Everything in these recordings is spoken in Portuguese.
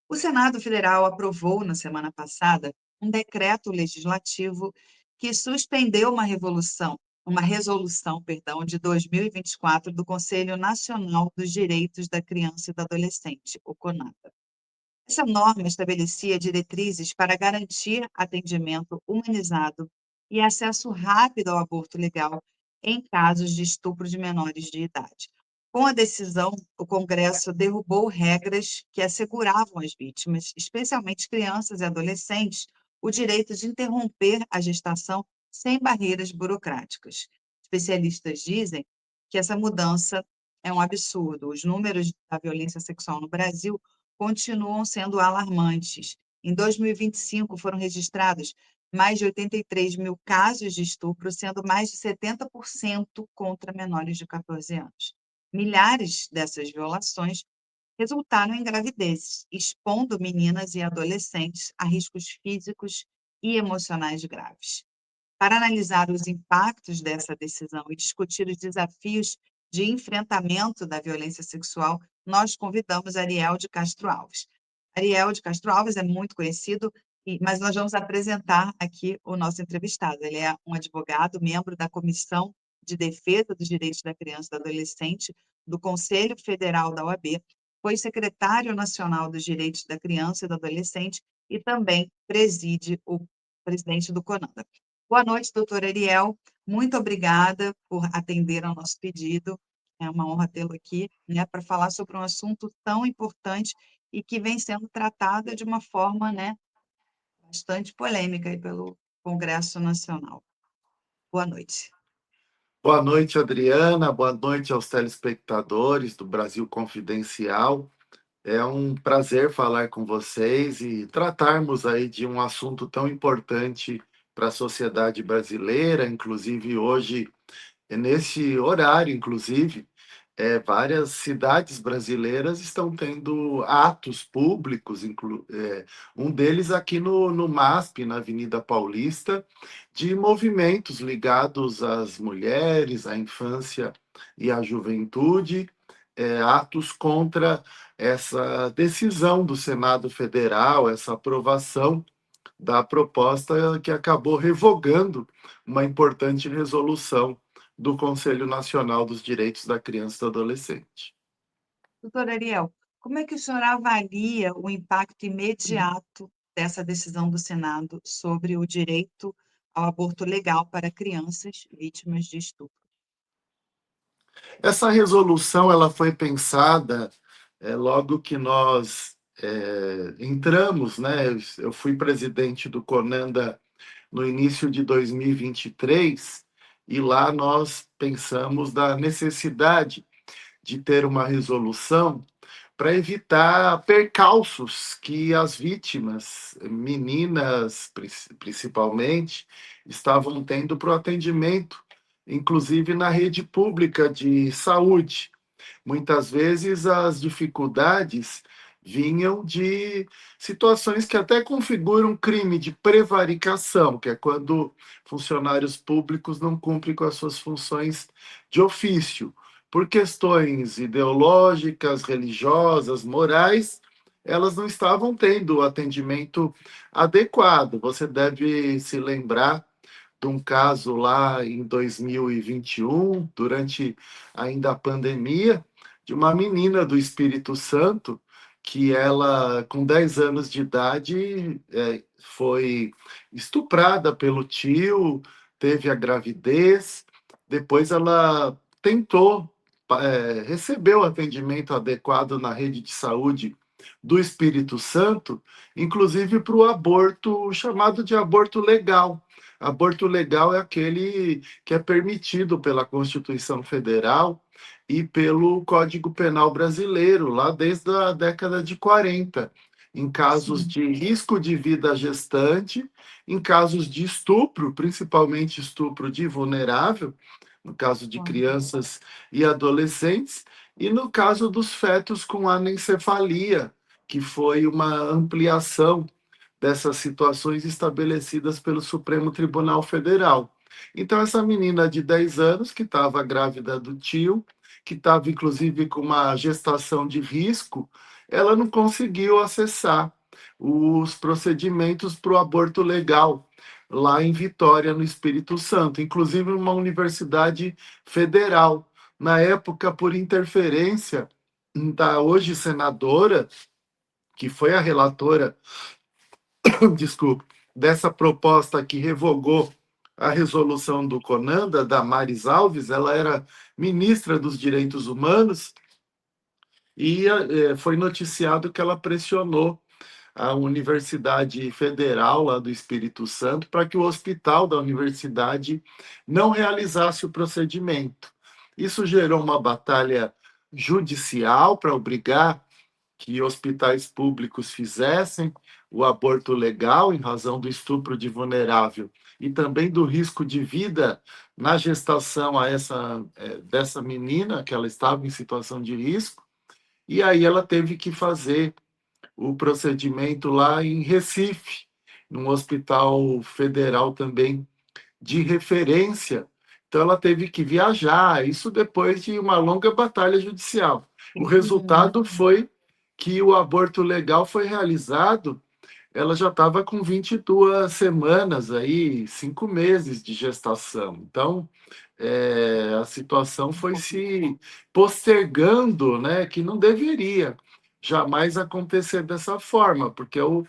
O Senado Federal aprovou, na semana passada, um decreto legislativo que suspendeu uma resolução, perdão, de 2024 do Conselho Nacional dos Direitos da Criança e do Adolescente, o CONADA. Essa norma estabelecia diretrizes para garantir atendimento humanizado e acesso rápido ao aborto legal em casos de estupro de menores de idade. Com a decisão, o Congresso derrubou regras que asseguravam às vítimas, especialmente crianças e adolescentes, o direito de interromper a gestação sem barreiras burocráticas. Especialistas dizem que essa mudança é um absurdo. Os números da violência sexual no Brasil continuam sendo alarmantes. Em 2025, foram registrados mais de 83 mil casos de estupro, sendo mais de 70% contra menores de 14 anos. Milhares dessas violações resultaram em gravidezes, expondo meninas e adolescentes a riscos físicos e emocionais graves. Para analisar os impactos dessa decisão e discutir os desafios de enfrentamento da violência sexual, nós convidamos Ariel de Castro Alves. Ariel de Castro Alves é muito conhecido, mas nós vamos apresentar aqui o nosso entrevistado. Ele é um advogado, membro da Comissão de Defesa dos Direitos da Criança e do Adolescente do Conselho Federal da OAB, foi secretário nacional dos Direitos da Criança e do Adolescente e também preside o presidente do CONADA. Boa noite, doutora Ariel. Muito obrigada por atender ao nosso pedido. É uma honra tê-lo aqui, né, para falar sobre um assunto tão importante e que vem sendo tratado de uma forma, né, bastante polêmica aí pelo Congresso Nacional. Boa noite. Boa noite, Adriana. Boa noite aos telespectadores do Brasil Confidencial. É um prazer falar com vocês e tratarmos aí de um assunto tão importante para a sociedade brasileira, inclusive hoje, nesse horário, inclusive, várias cidades brasileiras estão tendo atos públicos, um deles aqui no MASP, na Avenida Paulista, de movimentos ligados às mulheres, à infância e à juventude, atos contra essa decisão do Senado Federal, essa aprovação da proposta que acabou revogando uma importante resolução do Conselho Nacional dos Direitos da Criança e do Adolescente. Doutora Ariel, como é que o senhor avalia o impacto imediato dessa decisão do Senado sobre o direito ao aborto legal para crianças vítimas de estupro? Essa resolução ela foi pensada logo que nós entramos, né? Eu fui presidente do CONANDA no início de 2023 e lá nós pensamos da necessidade de ter uma resolução para evitar percalços que as vítimas, meninas principalmente, estavam tendo para o atendimento, inclusive na rede pública de saúde. Muitas vezes as dificuldades vinham de situações que até configuram crime de prevaricação, que é quando funcionários públicos não cumprem com as suas funções de ofício. Por questões ideológicas, religiosas, morais, elas não estavam tendo o atendimento adequado. Você deve se lembrar de um caso lá em 2021, durante ainda a pandemia, de uma menina do Espírito Santo, que ela, com 10 anos de idade, foi estuprada pelo tio, teve a gravidez, depois ela tentou, recebeu atendimento adequado na rede de saúde do Espírito Santo, inclusive para o aborto, chamado de aborto legal. Aborto legal é aquele que é permitido pela Constituição Federal e pelo Código Penal brasileiro, lá desde a década de 40, em casos Sim. de risco de vida gestante, em casos de estupro, principalmente estupro de vulnerável, no caso de crianças e adolescentes, e no caso dos fetos com anencefalia, que foi uma ampliação dessas situações estabelecidas pelo Supremo Tribunal Federal. Então, essa menina de 10 anos, que estava grávida do tio, que estava inclusive com uma gestação de risco, ela não conseguiu acessar os procedimentos para o aborto legal lá em Vitória, no Espírito Santo, inclusive uma universidade federal. Na época, por interferência da hoje senadora, que foi a relatora, desculpe, dessa proposta que revogou a resolução do Conanda, da Maris Alves, ela era ministra dos Direitos Humanos, e foi noticiado que ela pressionou a Universidade Federal lá do Espírito Santo para que o hospital da universidade não realizasse o procedimento. Isso gerou uma batalha judicial para obrigar que hospitais públicos fizessem o aborto legal em razão do estupro de vulnerável e também do risco de vida na gestação dessa menina, que ela estava em situação de risco, e aí ela teve que fazer o procedimento lá em Recife, num hospital federal também de referência. Então, ela teve que viajar, isso depois de uma longa batalha judicial. O Uhum. resultado foi que o aborto legal foi realizado, ela já estava com 22 semanas aí, 5 meses de gestação. Então, a situação foi se postergando, né, que não deveria jamais acontecer dessa forma, porque o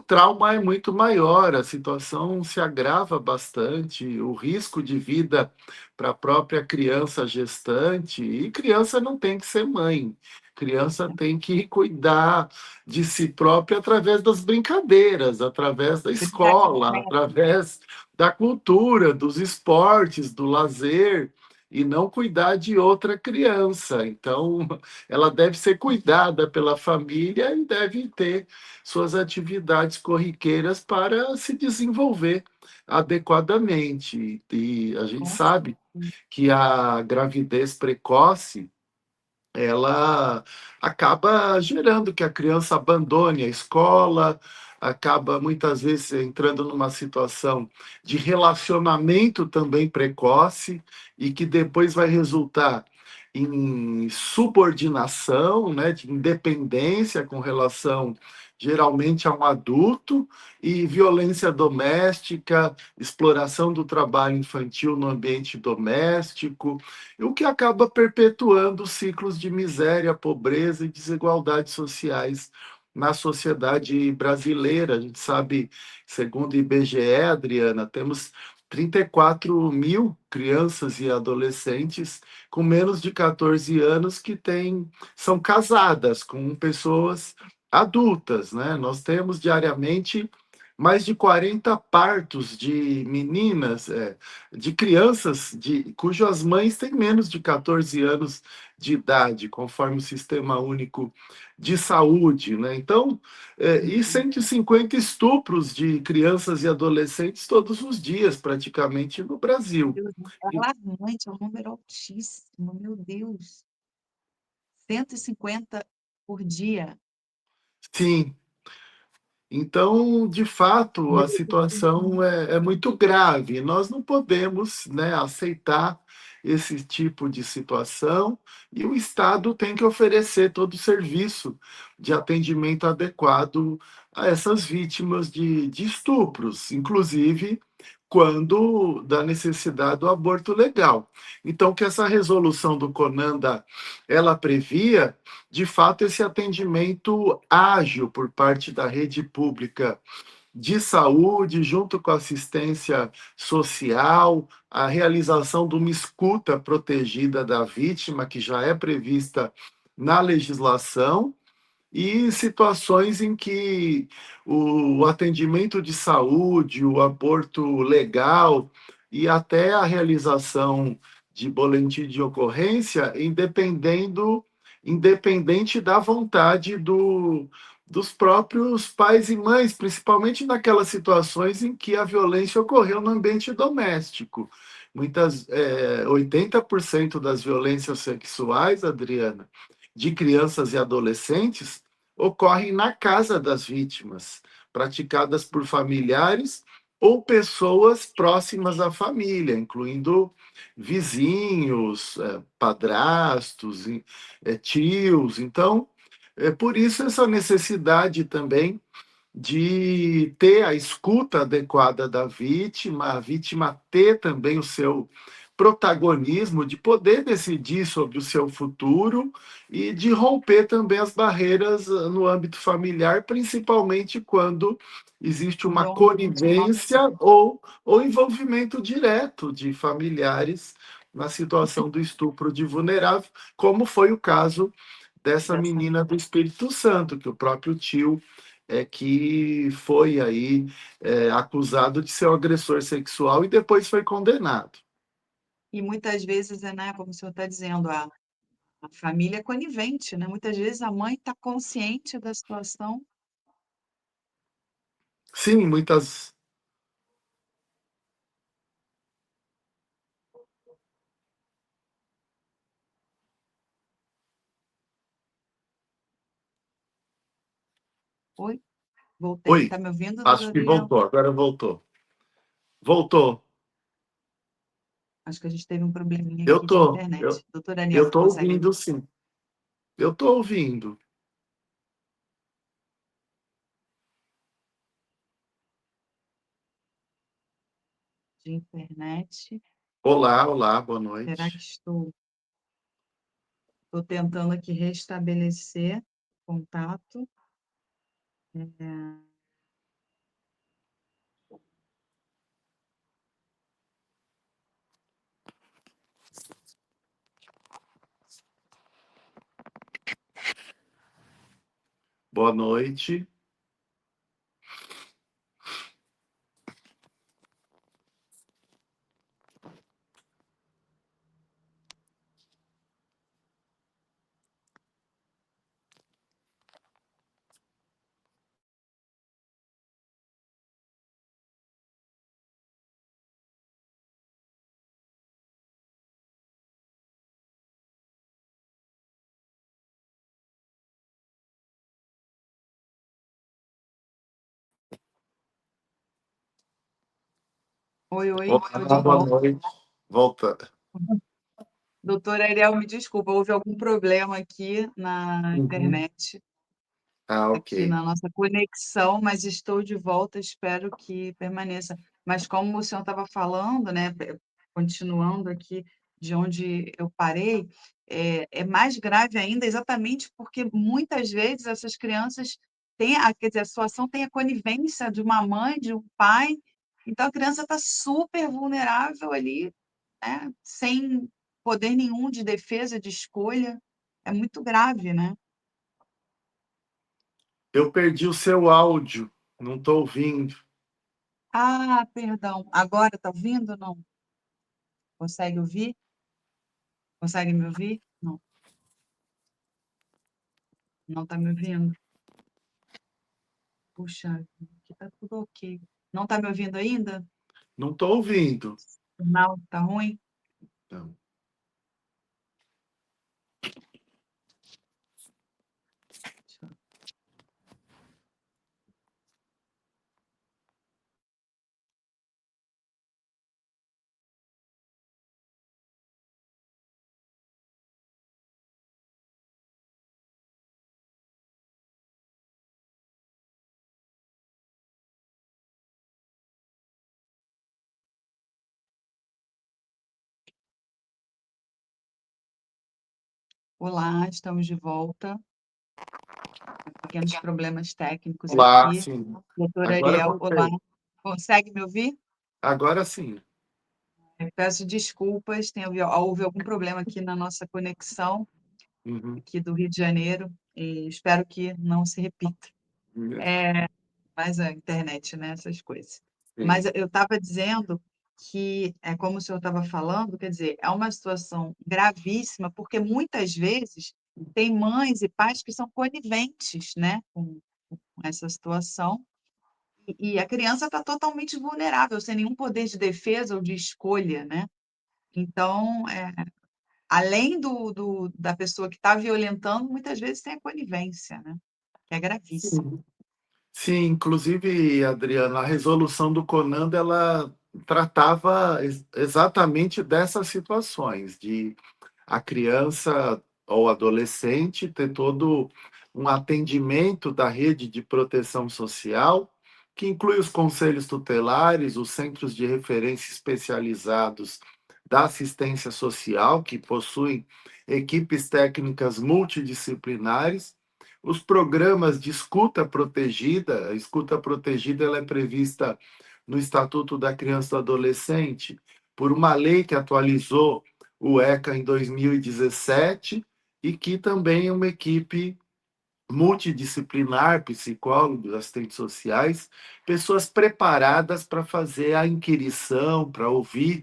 trauma é muito maior, a situação se agrava bastante, o risco de vida para a própria criança gestante, e criança não tem que ser mãe, criança tem que cuidar de si própria através das brincadeiras, através da Brincar de escola, boneca. através da cultura, dos esportes, do lazer, e não cuidar de outra criança. Então, ela deve ser cuidada pela família e deve ter suas atividades corriqueiras para se desenvolver adequadamente. E a gente Com sabe certeza. que a gravidez precoce ela acaba gerando que a criança abandone a escola, acaba muitas vezes entrando numa situação de relacionamento também precoce e que depois vai resultar em subordinação, né, de independência com relação geralmente a um adulto e violência doméstica, exploração do trabalho infantil no ambiente doméstico, o que acaba perpetuando ciclos de miséria, pobreza e desigualdades sociais na sociedade brasileira. A gente sabe, segundo o IBGE, Adriana, temos 34 mil crianças e adolescentes com menos de 14 anos que são casadas com pessoas adultas, né? Nós temos diariamente mais de 40 partos de meninas, de crianças cujas mães têm menos de 14 anos de idade, conforme o Sistema Único de Saúde, né? Então, e Uhum. 150 estupros de crianças e adolescentes todos os dias, praticamente, no Brasil. Deus, é E, alarmante, é um número altíssimo, meu Deus. 150 por dia. sim, então, de fato, a Meu Deus. situação é muito grave. Nós não podemos, né, aceitar esse tipo de situação e o Estado tem que oferecer todo o serviço de atendimento adequado a essas vítimas de estupros, inclusive quando da necessidade do aborto legal. Então, que essa resolução do Conanda ela previa de fato, esse atendimento ágil por parte da rede pública de saúde, junto com a assistência social, a realização de uma escuta protegida da vítima, que já é prevista na legislação, e situações em que o atendimento de saúde, o aborto legal e até a realização de boletim de ocorrência, independente da vontade dos próprios pais e mães, principalmente naquelas situações em que a violência ocorreu no ambiente doméstico. 80% das violências sexuais, Adriana, de crianças e adolescentes, ocorrem na casa das vítimas, praticadas por familiares ou pessoas próximas à família, incluindo vizinhos, padrastos, tios. Então, É por isso essa necessidade também de ter a escuta adequada da vítima, a vítima ter também o seu protagonismo, de poder decidir sobre o seu futuro e de romper também as barreiras no âmbito familiar, principalmente quando existe uma Realmente, nossa, conivência ou envolvimento direto de familiares na situação do estupro de vulnerável, como foi o caso dessa dessa menina menina. do Espírito Santo, que o próprio tio que foi aí acusado de ser o agressor sexual e depois foi condenado. E muitas vezes, né, como o senhor está dizendo, a família é conivente, né? Muitas vezes a mãe está consciente da situação. Sim, muitas. Oi, voltei. Oi, Está me ouvindo, doutor acho que Ariel? voltou, agora voltou. Voltou. Acho que a gente teve um probleminha Eu aqui de tô, internet. Doutor Ariel, eu tô consegue me ouvindo, sim. Eu tô ouvindo. de internet? Olá, olá, boa Será que noite. estou tentando aqui restabelecer o contato? É, Boa noite. Oi, oi, estou de Olá, boa volta. noite. Volta. Doutor Ariel, me desculpa, houve algum problema aqui na Uhum. internet, Ah, aqui ok. na nossa conexão, mas estou de volta, espero que permaneça. Mas como o senhor estava falando, né, continuando aqui de onde eu parei, é mais grave ainda, exatamente porque muitas vezes essas crianças têm, quer dizer, a situação tem a conivência de uma mãe, de um pai, então a criança está super vulnerável ali, né, sem poder nenhum de defesa, de escolha, é muito grave, né? Eu perdi o seu áudio, não estou ouvindo. Ah, perdão. Agora tá ouvindo ou não? Consegue ouvir? Consegue me ouvir? Não, não tá me ouvindo. Puxa, aqui tá tudo ok. Não tá me ouvindo ainda? Não estou ouvindo. O sinal tá ruim? Não. Deixa eu- Olá, estamos de volta. Pequenos problemas técnicos Olá, aqui. sim. Doutor Agora Ariel, olá. voltei. Consegue me ouvir? Agora sim. Eu peço desculpas, houve algum problema aqui na nossa conexão, Uhum. aqui do Rio de Janeiro, e espero que não se repita. Mais a internet, né, essas coisas. Mas Sim. eu estava dizendo que, é como o senhor estava falando, quer dizer, é uma situação gravíssima, porque muitas vezes tem mães e pais que são coniventes, né, com essa situação, e a criança está totalmente vulnerável, sem nenhum poder de defesa ou de escolha, né. Então, além da pessoa que está violentando, muitas vezes tem a conivência, né, que é gravíssimo. Sim. Sim, inclusive, Adriana, a resolução do Conanda, ela tratava exatamente dessas situações, de a criança ou adolescente ter todo um atendimento da rede de proteção social, que inclui os conselhos tutelares, os centros de referência especializados da assistência social, que possuem equipes técnicas multidisciplinares, os programas de escuta protegida. A escuta protegida ela é prevista no Estatuto da Criança e do Adolescente por uma lei que atualizou o ECA em 2017 e que também é uma equipe multidisciplinar, psicólogos, assistentes sociais, pessoas preparadas para fazer a inquirição, para ouvir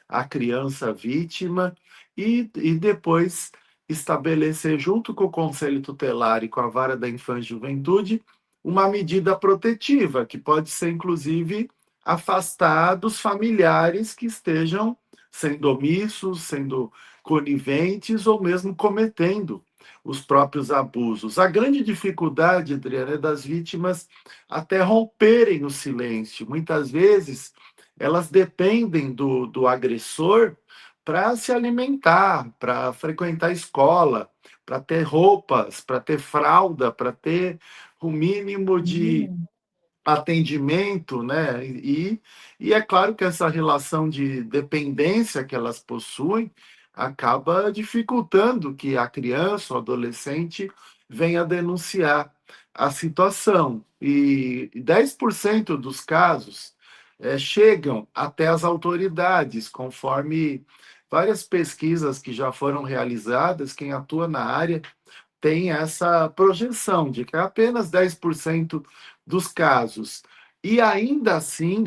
a criança vítima e depois estabelecer, junto com o Conselho Tutelar e com a Vara da Infância e Juventude, uma medida protetiva, que pode ser, inclusive, afastar dos familiares que estejam sendo omissos, sendo coniventes ou mesmo cometendo os próprios abusos. A grande dificuldade, Adriana, é das vítimas até romperem o silêncio. Muitas vezes elas dependem do agressor para se alimentar, para frequentar a escola, para ter roupas, para ter fralda, para ter o mínimo de Hum. atendimento, né? E é claro que essa relação de dependência que elas possuem acaba dificultando que a criança ou adolescente venha denunciar a situação. E 10% dos casos chegam até as autoridades, conforme várias pesquisas que já foram realizadas, quem atua na área tem essa projeção de que é apenas 10% dos casos. E ainda assim,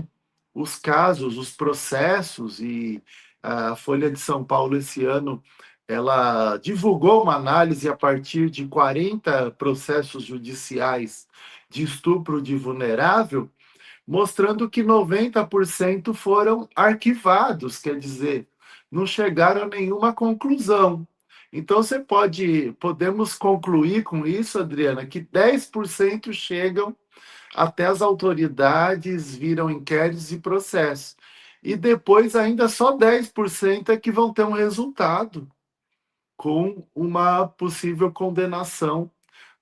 os casos, os processos, e a Folha de São Paulo esse ano ela divulgou uma análise a partir de 40 processos judiciais de estupro de vulnerável, mostrando que 90% foram arquivados, quer dizer, não chegaram a nenhuma conclusão. Então, podemos concluir com isso, Adriana, que 10% chegam até as autoridades, viram inquéritos e processos. E depois, ainda só 10% é que vão ter um resultado com uma possível condenação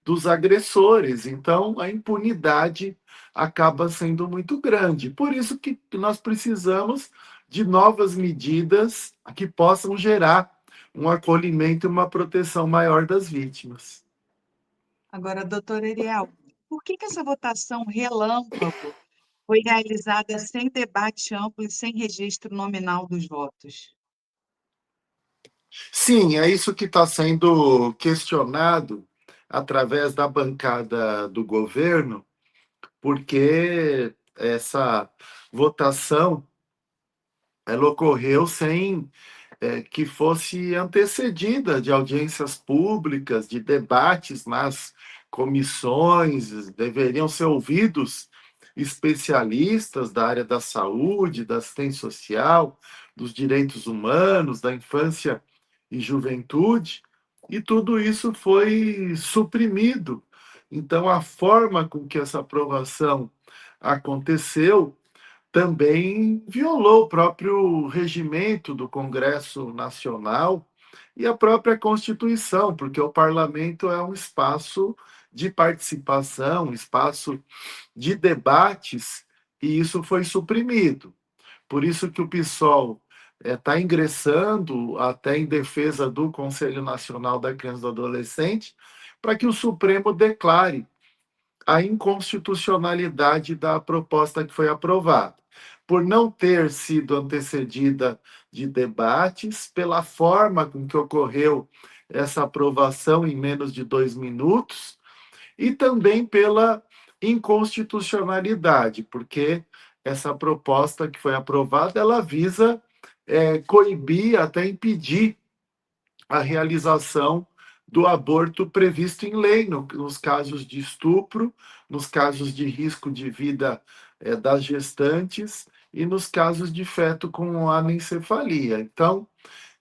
dos agressores. Então, a impunidade acaba sendo muito grande. Por isso que nós precisamos de novas medidas que possam gerar um acolhimento e uma proteção maior das vítimas. Agora, doutor Ariel, por que essa votação relâmpago foi realizada sem debate amplo e sem registro nominal dos votos? Sim, é isso que está sendo questionado através da bancada do governo, porque essa votação ela ocorreu sem que fosse antecedida de audiências públicas, de debates nas comissões, deveriam ser ouvidos especialistas da área da saúde, da assistência social, dos direitos humanos, da infância e juventude, e tudo isso foi suprimido. Então, a forma com que essa aprovação aconteceu também violou o próprio regimento do Congresso Nacional e a própria Constituição, porque o parlamento é um espaço de participação, um espaço de debates, e isso foi suprimido. Por isso que o PSOL está ingressando até em defesa do Conselho Nacional da Criança e do Adolescente, para que o Supremo declare a inconstitucionalidade da proposta que foi aprovada, por não ter sido antecedida de debates, pela forma com que ocorreu essa aprovação em menos de 2 minutos, e também pela inconstitucionalidade, porque essa proposta que foi aprovada, ela visa coibir, até impedir a realização do aborto previsto em lei, nos casos de estupro, nos casos de risco de vida das gestantes e nos casos de feto com anencefalia. Então,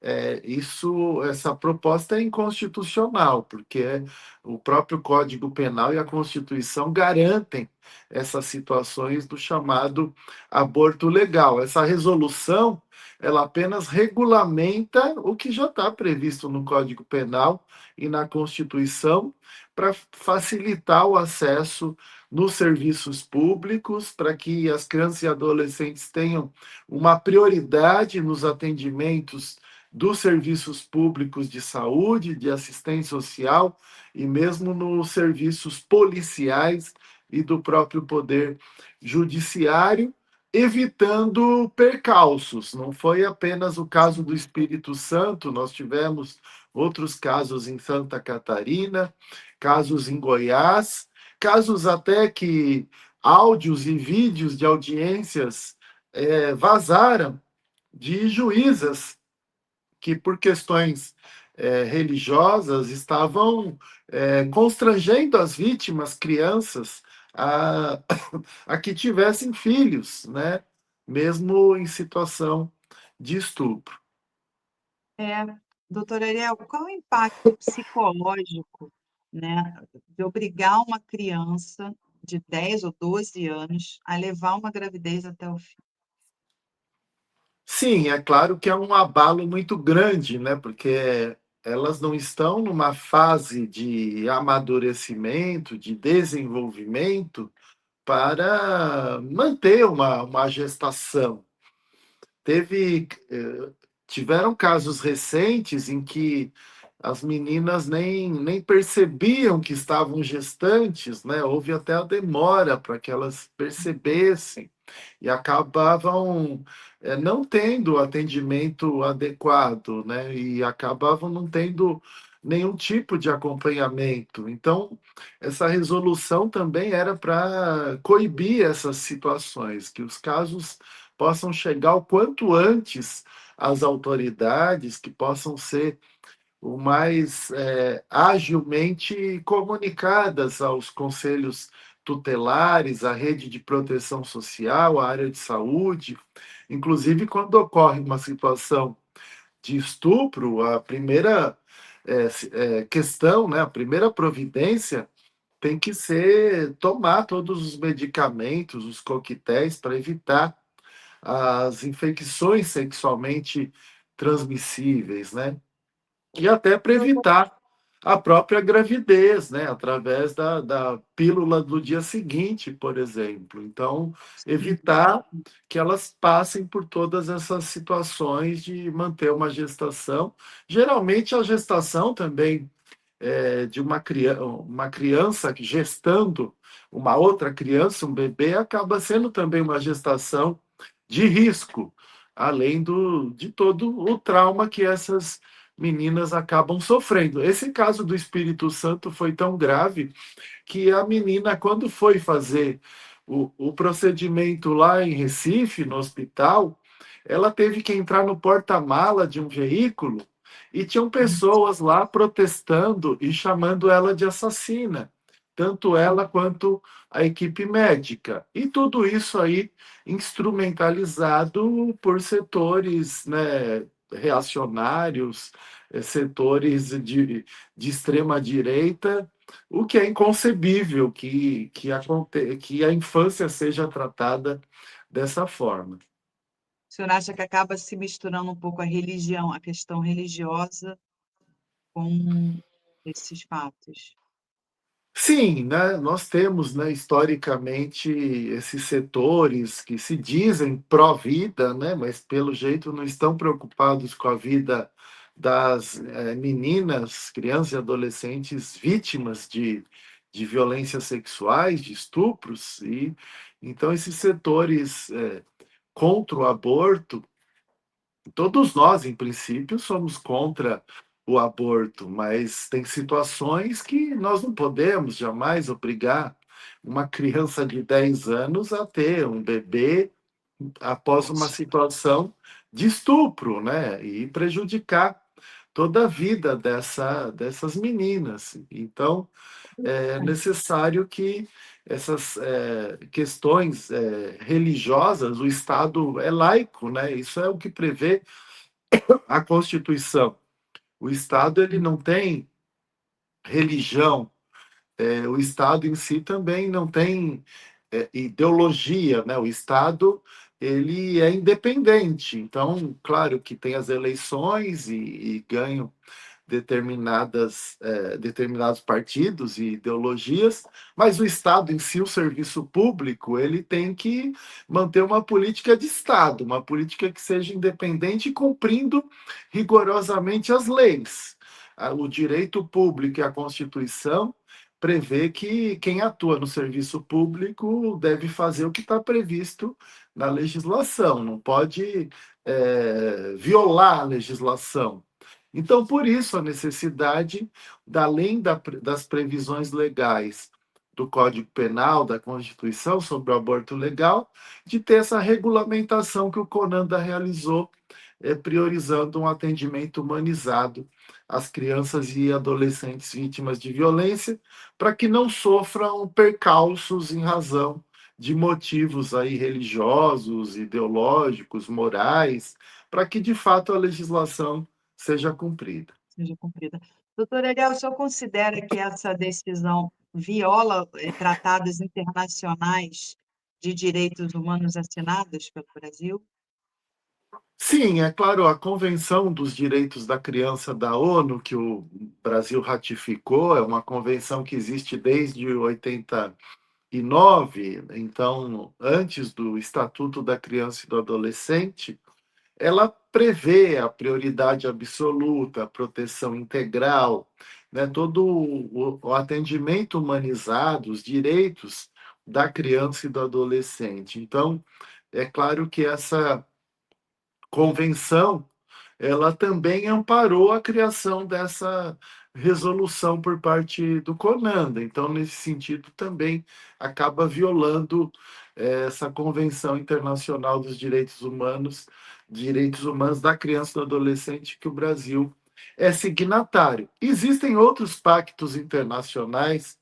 essa proposta é inconstitucional, porque o próprio Código Penal e a Constituição garantem essas situações do chamado aborto legal. Essa resolução, ela apenas regulamenta o que já está previsto no Código Penal e na Constituição para facilitar o acesso nos serviços públicos, para que as crianças e adolescentes tenham uma prioridade nos atendimentos dos serviços públicos de saúde, de assistência social e mesmo nos serviços policiais e do próprio poder judiciário, evitando percalços. Não foi apenas o caso do Espírito Santo, nós tivemos outros casos em Santa Catarina, casos em Goiás, casos até que áudios e vídeos de audiências vazaram de juízas que, por questões religiosas, estavam constrangendo as vítimas, crianças, a, a que tivessem filhos, né? Mesmo em situação de estupro. É, doutora Ariel, qual é o impacto psicológico, né, de obrigar uma criança de 10 ou 12 anos a levar uma gravidez até o fim? Sim, é claro que é um abalo muito grande, né? Porque elas não estão numa fase de amadurecimento, de desenvolvimento para manter uma gestação. Teve, tiveram casos recentes em que as meninas nem percebiam que estavam gestantes, né? Houve até a demora para que elas percebessem e acabavam não tendo atendimento adequado, né? E acabavam não tendo nenhum tipo de acompanhamento. Então, essa resolução também era para coibir essas situações, que os casos possam chegar o quanto antes às autoridades, que possam ser o mais agilmente comunicadas aos conselhos tutelares, à rede de proteção social, à área de saúde. Inclusive, quando ocorre uma situação de estupro, a primeira questão, né, a primeira providência tem que ser tomar todos os medicamentos, os coquetéis, para evitar as infecções sexualmente transmissíveis, né? E até para evitar a própria gravidez, né? Através da pílula do dia seguinte, por exemplo. Então, Sim. evitar que elas passem por todas essas situações de manter uma gestação. Geralmente, a gestação também de uma criança gestando uma outra criança, um bebê, acaba sendo também uma gestação de risco, além de todo o trauma que essas meninas acabam sofrendo. Esse caso do Espírito Santo foi tão grave que a menina, quando foi fazer o procedimento lá em Recife, no hospital, ela teve que entrar no porta-mala de um veículo e tinham pessoas lá protestando e chamando ela de assassina, tanto ela quanto a equipe médica. E tudo isso aí instrumentalizado por setores, né, reacionários, setores de extrema direita, o que é inconcebível que a infância seja tratada dessa forma. O senhor acha que acaba se misturando um pouco a religião, a questão religiosa com esses fatos? Sim, né, nós temos, né, historicamente, esses setores que se dizem pró-vida, né, mas pelo jeito não estão preocupados com a vida das meninas, crianças e adolescentes vítimas de violências sexuais, de estupros, e então esses setores contra o aborto, todos nós, em princípio, somos contra o aborto, mas tem situações que nós não podemos jamais obrigar uma criança de 10 anos a ter um bebê após uma situação de estupro, né? E prejudicar toda a vida dessas meninas. Então, é necessário que essas questões religiosas, o Estado é laico, né? Isso é o que prevê a Constituição. O Estado ele não tem religião, o Estado em si também não tem ideologia, né? O Estado ele é independente. Então, claro que tem as eleições e ganham determinados partidos e ideologias, mas o Estado em si, o serviço público, ele tem que manter uma política de Estado, uma política que seja independente e cumprindo rigorosamente as leis. O direito público e a Constituição prevê que quem atua no serviço público deve fazer o que está previsto na legislação, não pode violar a legislação. Então, por isso, a necessidade, além das previsões legais do Código Penal, da Constituição sobre o aborto legal, de ter essa regulamentação que o Conanda realizou, priorizando um atendimento humanizado às crianças e adolescentes vítimas de violência, para que não sofram percalços em razão de motivos aí religiosos, ideológicos, morais, para que de fato a legislação seja cumprida. Seja cumprida. Doutor Ariel, o senhor considera que essa decisão viola tratados internacionais de direitos humanos assinados pelo Brasil? Sim, é claro, a Convenção dos Direitos da Criança da ONU, que o Brasil ratificou, é uma convenção que existe desde 89, então, antes do Estatuto da Criança e do Adolescente, ela prevê a prioridade absoluta, a proteção integral, né, todo o atendimento humanizado, os direitos da criança e do adolescente. Então, é claro que essa convenção ela também amparou a criação dessa resolução por parte do Conanda. Então, nesse sentido, também acaba violando essa Convenção Internacional dos Direitos Humanos da Criança e do Adolescente, que o Brasil é signatário. Existem outros pactos internacionais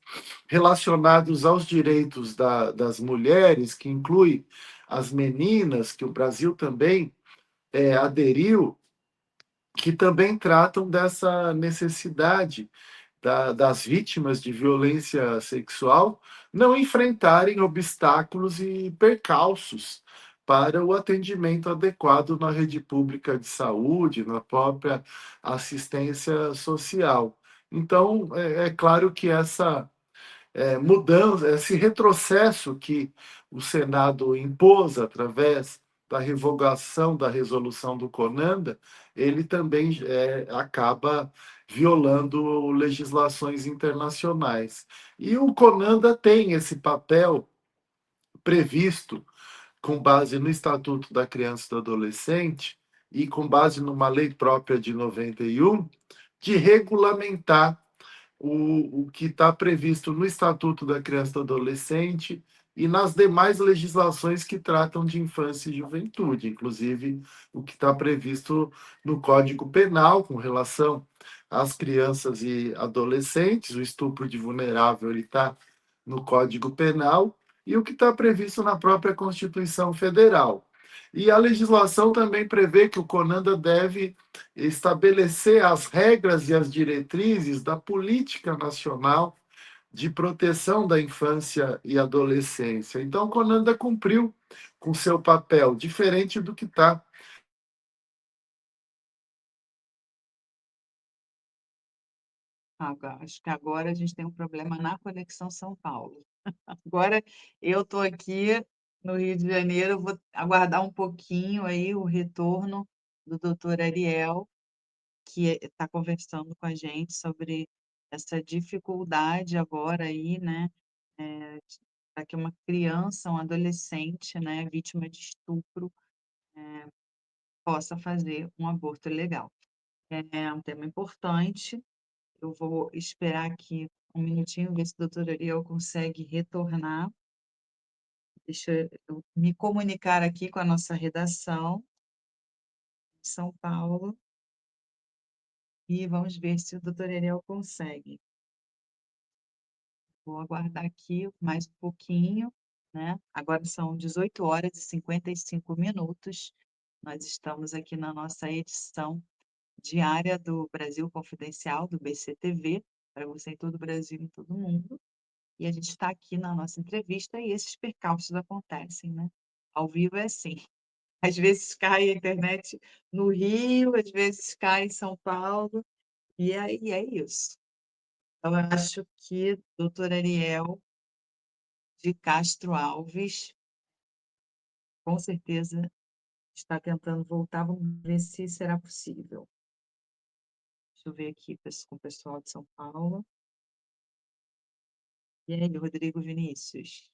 relacionados aos direitos das mulheres, que inclui as meninas, que o Brasil também aderiu, que também tratam dessa necessidade das vítimas de violência sexual não enfrentarem obstáculos e percalços para o atendimento adequado na rede pública de saúde, na própria assistência social. Então, é claro que essa mudança, esse retrocesso que o Senado impôs através da revogação da resolução do Conanda, ele também acaba violando legislações internacionais. E o Conanda tem esse papel previsto com base no Estatuto da Criança e do Adolescente e com base numa lei própria de 91, de regulamentar o que está previsto no Estatuto da Criança e do Adolescente e nas demais legislações que tratam de infância e juventude, inclusive o que está previsto no Código Penal com relação às crianças e adolescentes, o estupro de vulnerável ele está no Código Penal e o que está previsto na própria Constituição Federal. E a legislação também prevê que o Conanda deve estabelecer as regras e as diretrizes da política nacional de proteção da infância e adolescência. Então, o Conanda cumpriu com seu papel, diferente do que está. Acho que agora a gente tem um problema na conexão São Paulo. Agora eu estou aqui no Rio de Janeiro, vou aguardar um pouquinho aí o retorno do doutor Ariel, que está conversando com a gente sobre essa dificuldade agora aí, né, para que uma criança, um adolescente, né, vítima de estupro, possa fazer um aborto legal. É um tema importante. Eu vou esperar aqui um minutinho, ver se o doutor Ariel consegue retornar. Deixa eu me comunicar aqui com a nossa redação de São Paulo e vamos ver se o doutor Ariel consegue. Vou aguardar aqui mais um pouquinho, né? Agora são 18 horas e 55 minutos. Nós estamos aqui na nossa edição diária do Brasil Confidencial, do BCTV, para você em todo o Brasil e em todo o mundo. E a gente está aqui na nossa entrevista e esses percalços acontecem, né? Ao vivo é assim. Às vezes cai a internet no Rio, às vezes cai em São Paulo, e aí é isso. Então, eu acho que doutor Ariel de Castro Alves, com certeza, está tentando voltar. Vamos ver se será possível. Deixa eu ver aqui com o pessoal de São Paulo. E aí, Rodrigo Vinícius?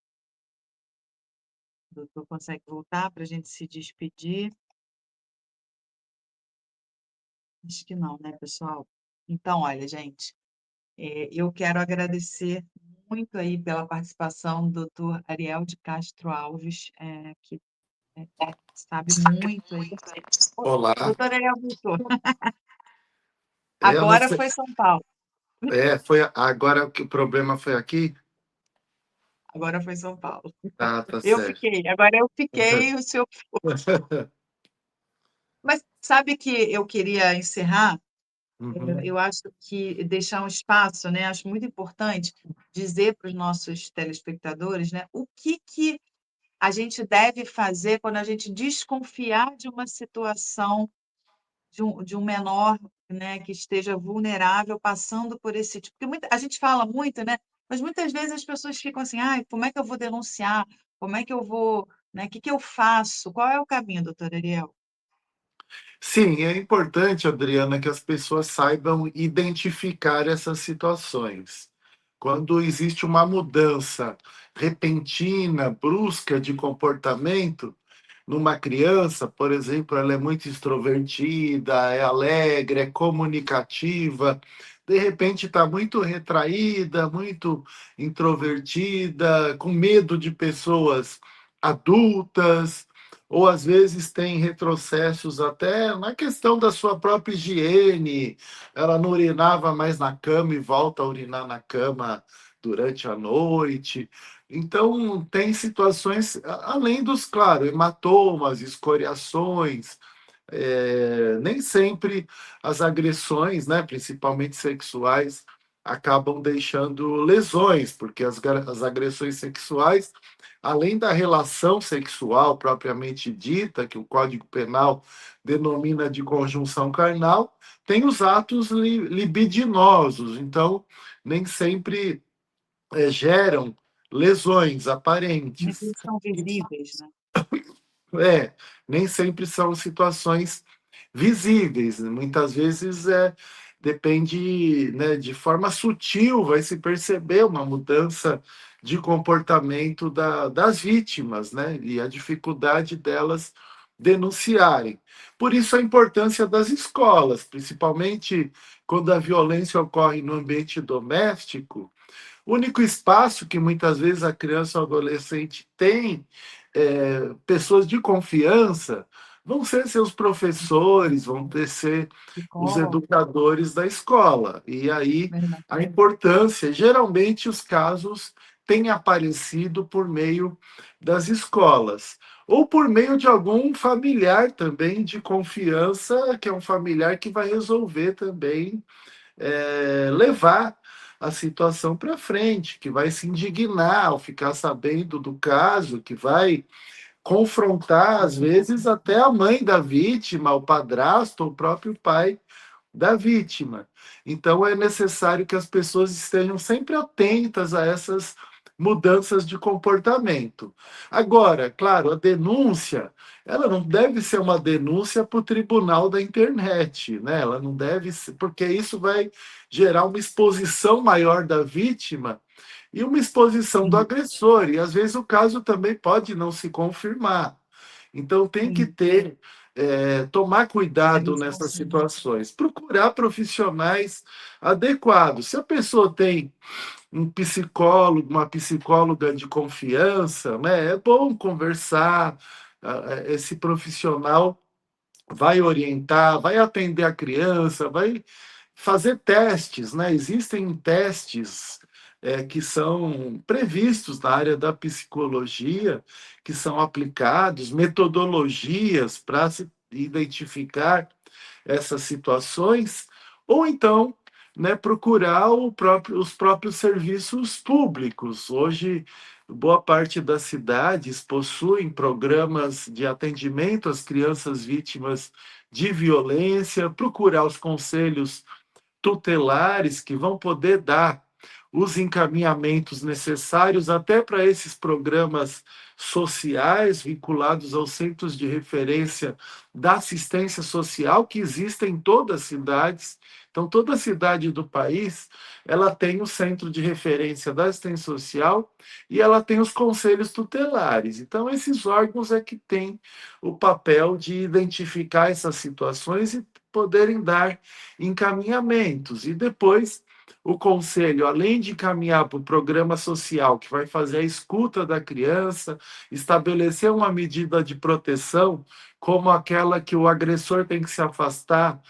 O doutor consegue voltar para a gente se despedir? Acho que não, né, pessoal? Então, olha, gente, eu quero agradecer muito aí pela participação do doutor Ariel de Castro Alves, que é, sabe muito aí. Olá. Doutor Ariel voltou. Eu não Agora sei. foi São Paulo. Foi agora que o problema foi aqui? Agora foi São Paulo. Ah, tá certo. Agora eu fiquei, o senhor. Mas sabe que eu queria encerrar. Uhum. Eu acho que deixar um espaço, né? Acho muito importante dizer para os nossos telespectadores, né, o que a gente deve fazer quando a gente desconfiar de uma situação de um menor, né, que esteja vulnerável passando por esse tipo. Porque a gente fala muito, né? Mas muitas vezes as pessoas ficam assim, como é que eu vou denunciar? Como é que eu vou, né? O que eu faço? Qual é o caminho, doutor Ariel? Sim, é importante, Adriana, que as pessoas saibam identificar essas situações. Quando existe uma mudança repentina, brusca de comportamento, numa criança, por exemplo, ela é muito extrovertida, é alegre, é comunicativa, de repente está muito retraída, muito introvertida, com medo de pessoas adultas, ou às vezes tem retrocessos até na questão da sua própria higiene. Ela não urinava mais na cama e volta a urinar na cama durante a noite. Então, tem situações, além dos, claro, hematomas, escoriações, nem sempre as agressões, né, principalmente sexuais, acabam deixando lesões, porque as agressões sexuais, além da relação sexual propriamente dita, que o Código Penal denomina de conjunção carnal, tem os atos libidinosos, então nem sempre geram lesões Nem aparentes. todos são visíveis, né? É, nem sempre são situações visíveis, né? Muitas vezes depende, né, de forma sutil, vai se perceber uma mudança de comportamento das vítimas, né, e a dificuldade delas denunciarem. Por isso a importância das escolas, principalmente quando a violência ocorre no ambiente doméstico. O único espaço que muitas vezes a criança ou adolescente tem, pessoas de confiança, vão ser seus professores, vão ter ser os Psicólogo, educadores da escola. E aí verdade. a importância, geralmente os casos têm aparecido por meio das escolas, ou por meio de algum familiar também de confiança, que é um familiar que vai resolver também levar a situação para frente, que vai se indignar ao ficar sabendo do caso, que vai confrontar, às vezes, até a mãe da vítima, o padrasto, ou o próprio pai da vítima. Então, é necessário que as pessoas estejam sempre atentas a essas mudanças de comportamento. Agora, claro, a denúncia, ela não deve ser uma denúncia para o tribunal da internet, né? Ela não deve ser, porque isso vai gerar uma exposição maior da vítima e uma exposição do Sim, agressor, e às vezes o caso também pode não se confirmar. Então tem que sim. ter, tomar cuidado Analista, nessas sim. situações, procurar profissionais adequados. Se a pessoa tem um psicólogo, uma psicóloga de confiança, né, é bom conversar. Esse profissional vai orientar, vai atender a criança, vai fazer testes, né? Existem testes que são previstos na área da psicologia, que são aplicados, metodologias para se identificar essas situações, ou então, né, procurar os próprios serviços públicos. Hoje, boa parte das cidades possuem programas de atendimento às crianças vítimas de violência, procurar os conselhos tutelares que vão poder dar os encaminhamentos necessários até para esses programas sociais vinculados aos centros de referência da assistência social que existem em todas as cidades. Então, toda cidade do país, ela tem o centro de referência da assistência social e ela tem os conselhos tutelares. Então, esses órgãos é que têm o papel de identificar essas situações e poderem dar encaminhamentos. E depois, o conselho, além de encaminhar para o programa social, que vai fazer a escuta da criança, estabelecer uma medida de proteção, como aquela que o agressor tem que se afastar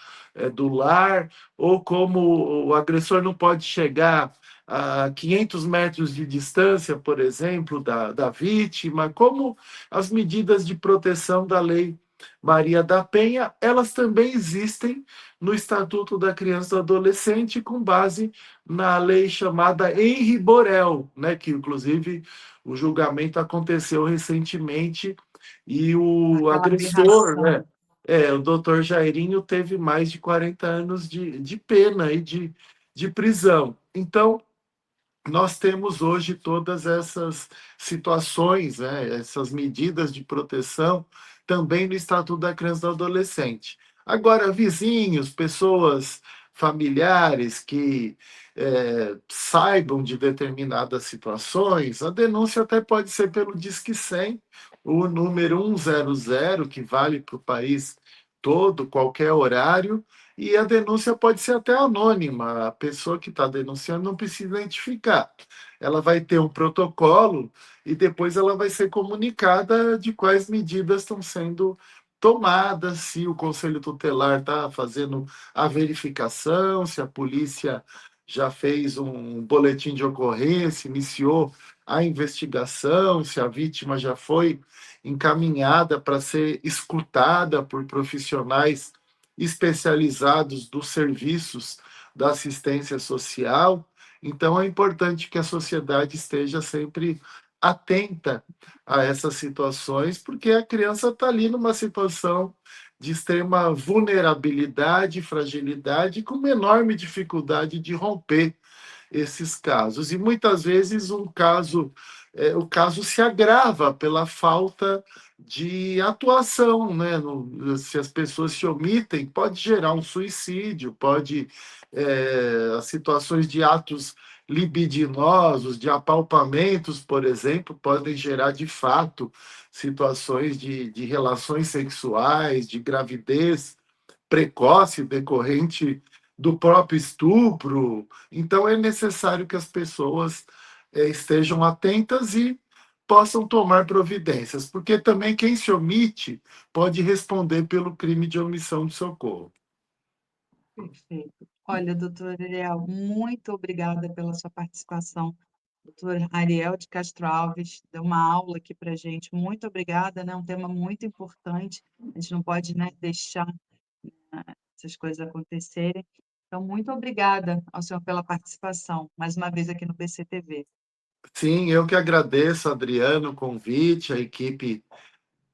do lar, ou como o agressor não pode chegar a 500 metros de distância, por exemplo, da vítima, como as medidas de proteção da lei Maria da Penha, elas também existem no Estatuto da Criança e do Adolescente, com base na lei chamada Henri Borel, né, que inclusive o julgamento aconteceu recentemente e o Aquela agressor, né, aberração. o doutor Jairinho teve mais de 40 anos de pena e de prisão. Então, nós temos hoje todas essas situações, né, essas medidas de proteção também no Estatuto da Criança e do Adolescente. Agora, vizinhos, pessoas familiares que saibam de determinadas situações, a denúncia até pode ser pelo Disque 100, o número 100, que vale para o país todo, qualquer horário, e a denúncia pode ser até anônima, a pessoa que está denunciando não precisa identificar. Ela vai ter um protocolo e depois ela vai ser comunicada de quais medidas estão sendo tomadas, se o Conselho Tutelar está fazendo a verificação, se a polícia já fez um boletim de ocorrência, iniciou a investigação, se a vítima já foi encaminhada para ser escutada por profissionais especializados dos serviços da assistência social. Então, é importante que a sociedade esteja sempre atenta a essas situações, porque a criança está ali numa situação de extrema vulnerabilidade, fragilidade, com uma enorme dificuldade de romper esses casos. E muitas vezes o caso se agrava pela falta de atuação, né? Se as pessoas se omitem, pode gerar um suicídio, pode as situações de atos libidinosos, de apalpamentos, por exemplo, podem gerar de fato situações de relações sexuais, de gravidez precoce decorrente do próprio estupro. Então, é necessário que as pessoas estejam atentas e possam tomar providências, porque também quem se omite pode responder pelo crime de omissão de socorro. Perfeito. Olha, doutor Ariel, muito obrigada pela sua participação. Doutor Ariel de Castro Alves deu uma aula aqui para a gente. Muito obrigada, né? Um tema muito importante. A gente não pode, né, deixar, né, essas coisas acontecerem. Então, muito obrigada ao senhor pela participação, mais uma vez aqui no BCTV. Sim, eu que agradeço, Adriano, o convite, a equipe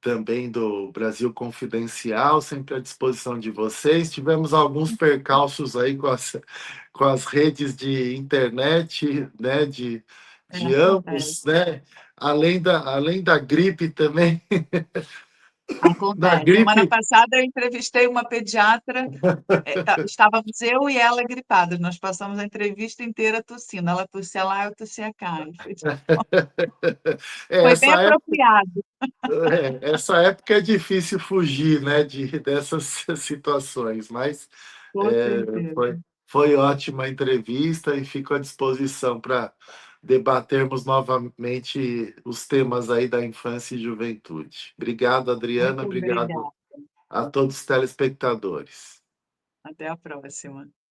também do Brasil Confidencial, sempre à disposição de vocês. Tivemos alguns percalços aí com as redes de internet, né, É, de acontece. ambos, né? Além da gripe também, da Acontece. Semana gripe. passada eu entrevistei uma pediatra, estávamos eu e ela gripadas, nós passamos a entrevista inteira tossindo, ela tossia lá, eu tossia cá. É, Foi bem apropriado, essa época é difícil fugir, né, dessas situações, mas com é, certeza. foi ótima a entrevista e fico à disposição para debatermos novamente os temas aí da infância e juventude. Obrigado, Adriana, Muito obrigado obrigada. a todos os telespectadores. Até a próxima.